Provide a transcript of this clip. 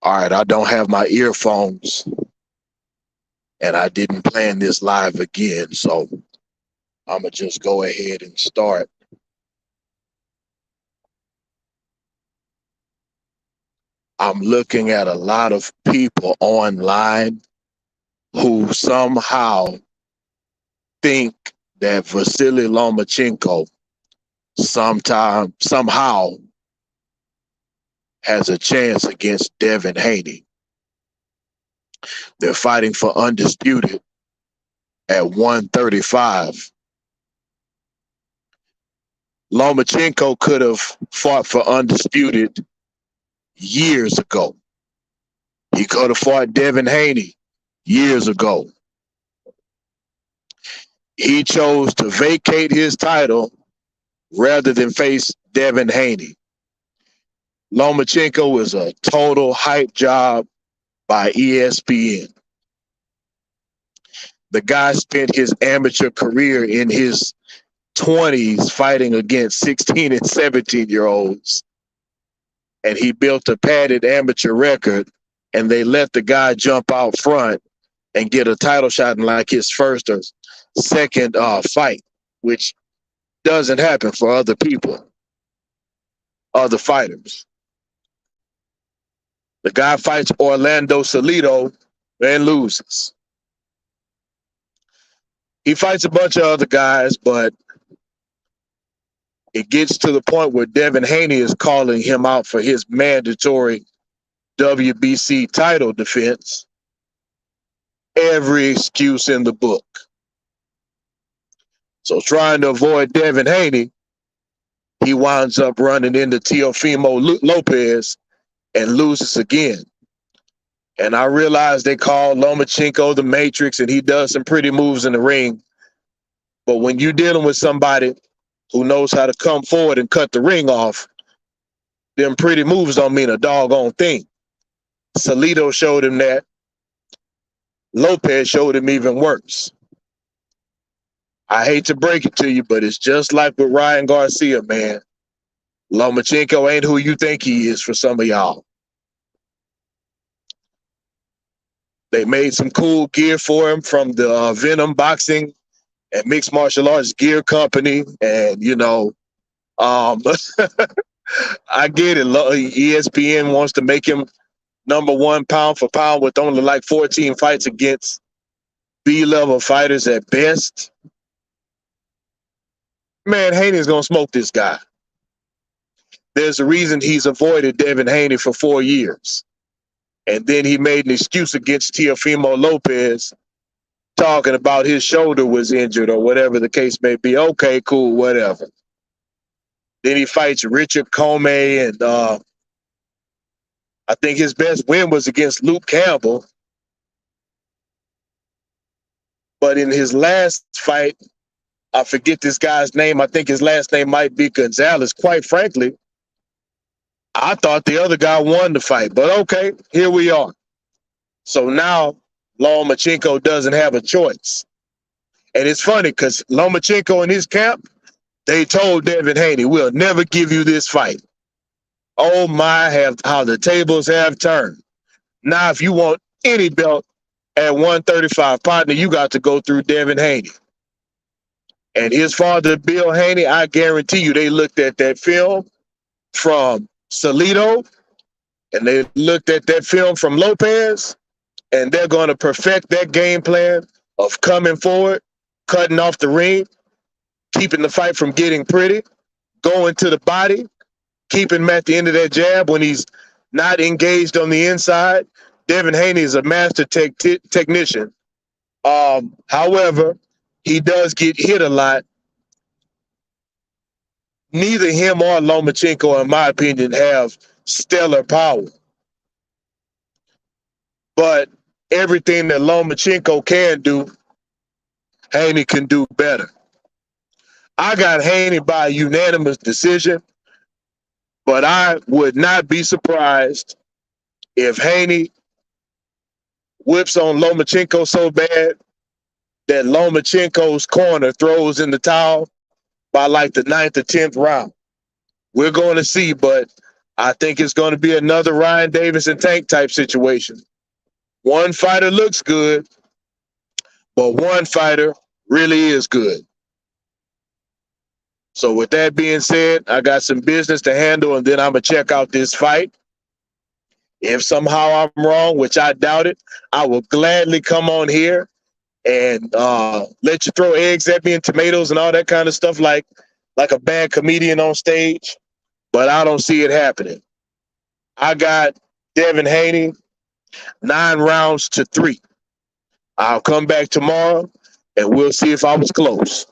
All right, I don't have my earphones, and I didn't plan this live again, so I'm going to just go ahead and start. I'm looking at a lot of people online who somehow think that Vasily Lomachenko somehow has a chance against Devin Haney. They're fighting for undisputed at 135. Lomachenko could have fought for undisputed years ago. He could have fought Devin Haney years ago. He chose to vacate his title rather than face Devin Haney. Lomachenko is a total hype job by ESPN. The guy spent his amateur career in his 20s fighting against 16 and 17-year-olds. And he built a padded amateur record, and they let the guy jump out front and get a title shot in like his first or second fight, which doesn't happen for other people, other fighters. The guy fights Orlando Salido and loses. He fights a bunch of other guys, but it gets to the point where Devin Haney is calling him out for his mandatory WBC title defense. Every excuse in the book. So trying to avoid Devin Haney, he winds up running into Teofimo Lopez and loses again. And I realize they call Lomachenko the Matrix, and he does some pretty moves in the ring. But when you're dealing with somebody who knows how to come forward and cut the ring off, them pretty moves don't mean a doggone thing. Salido showed him that. Lopez showed him even worse. I hate to break it to you, but it's just like with Ryan Garcia, man. Lomachenko ain't who you think he is for some of y'all. They made some cool gear for him from the Venom Boxing and Mixed Martial Arts Gear Company. And, I get it. ESPN wants to make him number one pound for pound with only like 14 fights against B-level fighters at best. Man, Haney's going to smoke this guy. There's a reason he's avoided Devin Haney for 4 years. And then he made an excuse against Teofimo Lopez, talking about his shoulder was injured or whatever the case may be. Okay, cool, whatever. Then he fights Richard Comey, and I think his best win was against Luke Campbell. But in his last fight, I forget this guy's name. I think his last name might be Gonzalez. Quite frankly, I thought the other guy won the fight. But okay, here we are. So now Lomachenko doesn't have a choice. And it's funny because Lomachenko in his camp, they told Devin Haney, we'll never give you this fight. Oh my, how the tables have turned. Now, if you want any belt at 135, partner, you got to go through Devin Haney. And his father, Bill Haney, I guarantee you they looked at that film from Salido, and they looked at that film from Lopez, and they're going to perfect that game plan of coming forward, cutting off the ring, keeping the fight from getting pretty, going to the body, keeping him at the end of that jab when he's not engaged on the inside. Devin Haney is a master technician. However, he does get hit a lot. Neither him or Lomachenko, in my opinion, have stellar power. But everything that Lomachenko can do, Haney can do better. I got Haney by unanimous decision, but I would not be surprised if Haney whips on Lomachenko so bad that Lomachenko's corner throws in the towel by like the 9th or 10th round. We're going to see, but I think it's going to be another Ryan Davis and Tank type situation. One fighter looks good, but one fighter really is good. So with that being said, I got some business to handle, and then I'm going to check out this fight. If somehow I'm wrong, which I doubt it, I will gladly come on here and let you throw eggs at me and tomatoes and all that kind of stuff like a bad comedian on stage. But I don't see it happening. I got Devin Haney 9 rounds to 3. I'll come back tomorrow and we'll see if I was close.